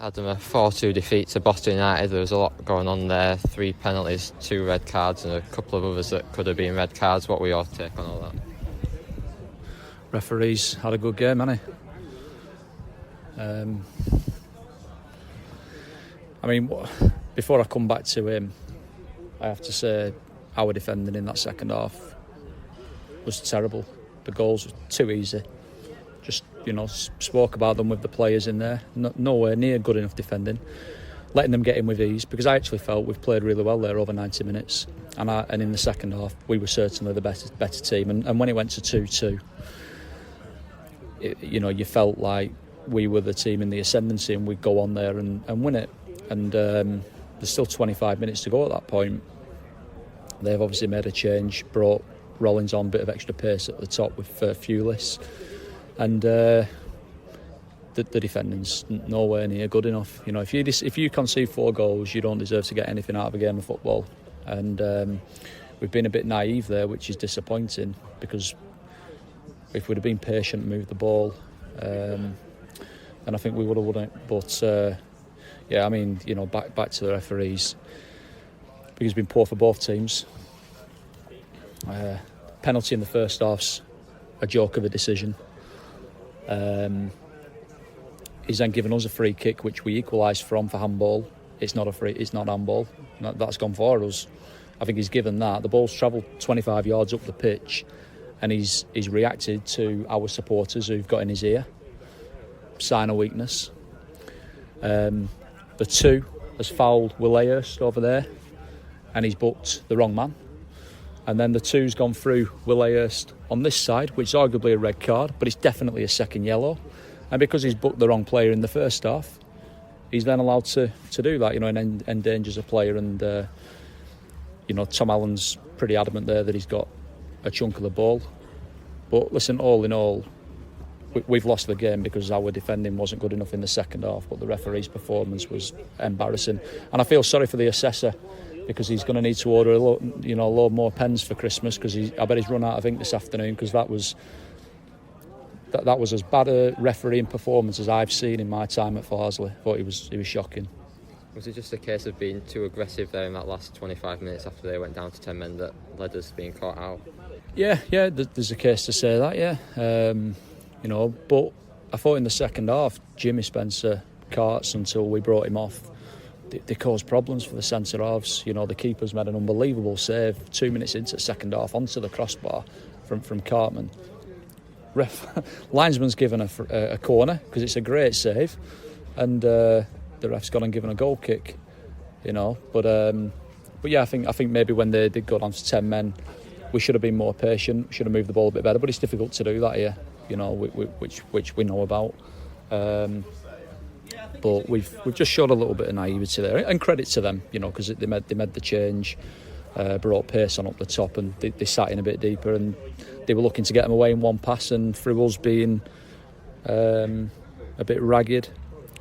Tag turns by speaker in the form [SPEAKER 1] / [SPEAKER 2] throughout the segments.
[SPEAKER 1] Adam, a 4-2 defeat to Boston United. There was a lot going on there. 3 penalties, 2 red cards and a couple of others that could have been red cards. What were your take on all that?
[SPEAKER 2] Referees had a good game, hadn't he? Before I come back to him, I have to say our defending in that second half was terrible. The goals were too easy. Just, spoke about them with the players in there. Nowhere near good enough defending. Letting them get in with ease, because I actually felt we've played really well there over 90 minutes. And in the second half, we were certainly the better team. And when it went to 2-2, you felt like we were the team in the ascendancy and we'd go on there and win it. And there's still 25 minutes to go at that point. They've obviously made a change, brought Rollins on, a bit of extra pace at the top with Fulis. And the defending's nowhere near good enough. If you concede 4 goals, you don't deserve to get anything out of a game of football. And we've been a bit naive there, which is disappointing, because if we'd have been patient and moved the ball, then I think we would have won it. But back to the referees, because it's been poor for both teams. Penalty in the first half's a joke of a decision. He's then given us a free kick, which we equalised from for handball. It's not handball. That's gone for us. I think he's given that. The ball's travelled 25 yards up the pitch, and he's reacted to our supporters who've got in his ear. Sign of weakness. The 2 has fouled Willehurst over there, and he's booked the wrong man. And then the 2's gone through Willehurst on this side, which is arguably a red card, but it's definitely a second yellow. And because he's booked the wrong player in the first half, he's then allowed to do that, and endangers a player. And Tom Allen's pretty adamant there that he's got a chunk of the ball. But listen, all in all, we've lost the game because our defending wasn't good enough in the second half, but the referee's performance was embarrassing. And I feel sorry for the assessor, because he's going to need to order a load more pens for Christmas, because I bet he's run out of ink this afternoon, because that was as bad a refereeing performance as I've seen in my time at Farsley. I thought he was shocking.
[SPEAKER 1] Was it just a case of being too aggressive there in that last 25 minutes after they went down to 10 men that led us being caught out?
[SPEAKER 2] Yeah, there's a case to say that, yeah. But I thought in the second half, Jimmy Spencer, Carts, until we brought him off, they caused problems for the centre-halves. The keeper's made an unbelievable save 2 minutes into the second half onto the crossbar from Cartman. Linesman's given a corner because it's a great save, and the ref's gone and given a goal kick. But yeah, I think maybe when they did go down to 10 men, we should have been more patient. We should have moved the ball a bit better. But it's difficult to do that here, which we know about. But we've just showed a little bit of naivety there, and credit to them, because they made the change, brought pace on up the top, and they sat in a bit deeper, and they were looking to get them away in one pass, and through us being a bit ragged,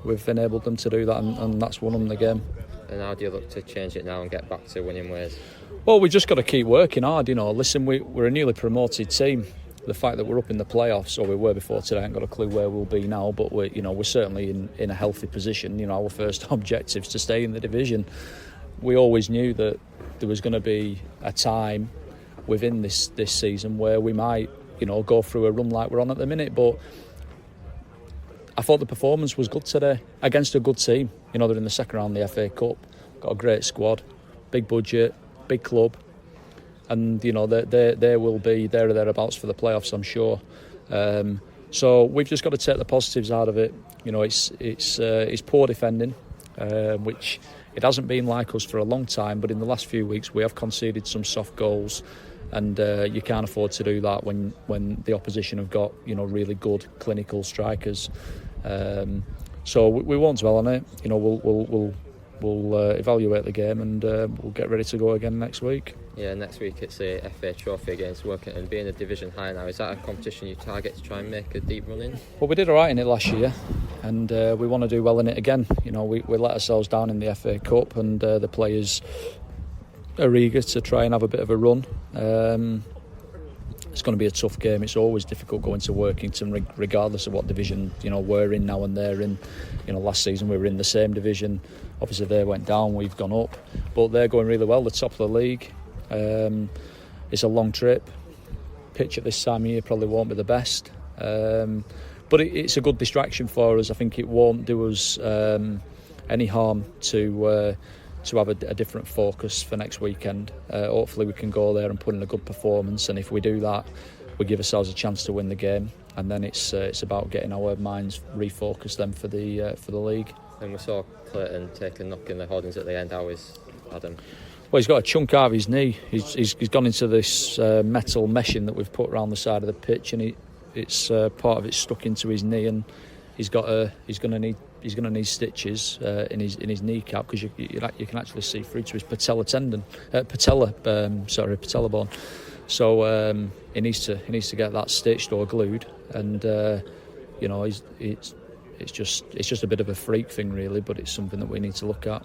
[SPEAKER 2] we've enabled them to do that, and that's won them the game.
[SPEAKER 1] And how do you look to change it now and get back to winning ways?
[SPEAKER 2] Well, we've just got to keep working hard. Listen, we're a newly promoted team. The fact that we're up in the playoffs, or we were before today, I ain't got a clue where we'll be now, but we're certainly in a healthy position. Our first objective is to stay in the division. We always knew that there was going to be a time within this season where we might go through a run like we're on at the minute, but I thought the performance was good today against a good team. They're in the second round of the FA Cup, got a great squad, big budget, big club. And they will be there or thereabouts for the playoffs, I'm sure. So we've just got to take the positives out of it. It's poor defending, which it hasn't been like us for a long time. But in the last few weeks, we have conceded some soft goals, and you can't afford to do that when the opposition have got really good clinical strikers. So we won't dwell on it. We'll evaluate the game, and we'll get ready to go again next week.
[SPEAKER 1] Yeah, next week it's a FA Trophy against Woking, and being a division high now, is that a competition you target to try and make a deep run in?
[SPEAKER 2] Well, we did all right in it last year, and we want to do well in it again. We let ourselves down in the FA Cup, and the players are eager to try and have a bit of a run. it's going to be a tough game. It's always difficult going to Workington, regardless of what division we're in now and they're in. Last season we were in the same division. Obviously they went down, we've gone up, but they're going really well. The top of the league. It's a long trip. Pitch at this time of year probably won't be the best, but it's a good distraction for us. I think it won't do us any harm to have a different focus for next weekend. Hopefully we can go there and put in a good performance, and if we do that, we give ourselves a chance to win the game, and then it's about getting our minds refocused then for the league.
[SPEAKER 1] And we saw Clayton take a knock in the Hoardings at the end. How is Adam?
[SPEAKER 2] Well, he's got a chunk out of his knee. He's gone into this metal meshing that we've put around the side of the pitch, and it's part of it stuck into his knee, and he's going to need stitches in his kneecap, because you can actually see through to his patella bone. So he needs to get that stitched or glued, and it's just a bit of a freak thing really, but it's something that we need to look at.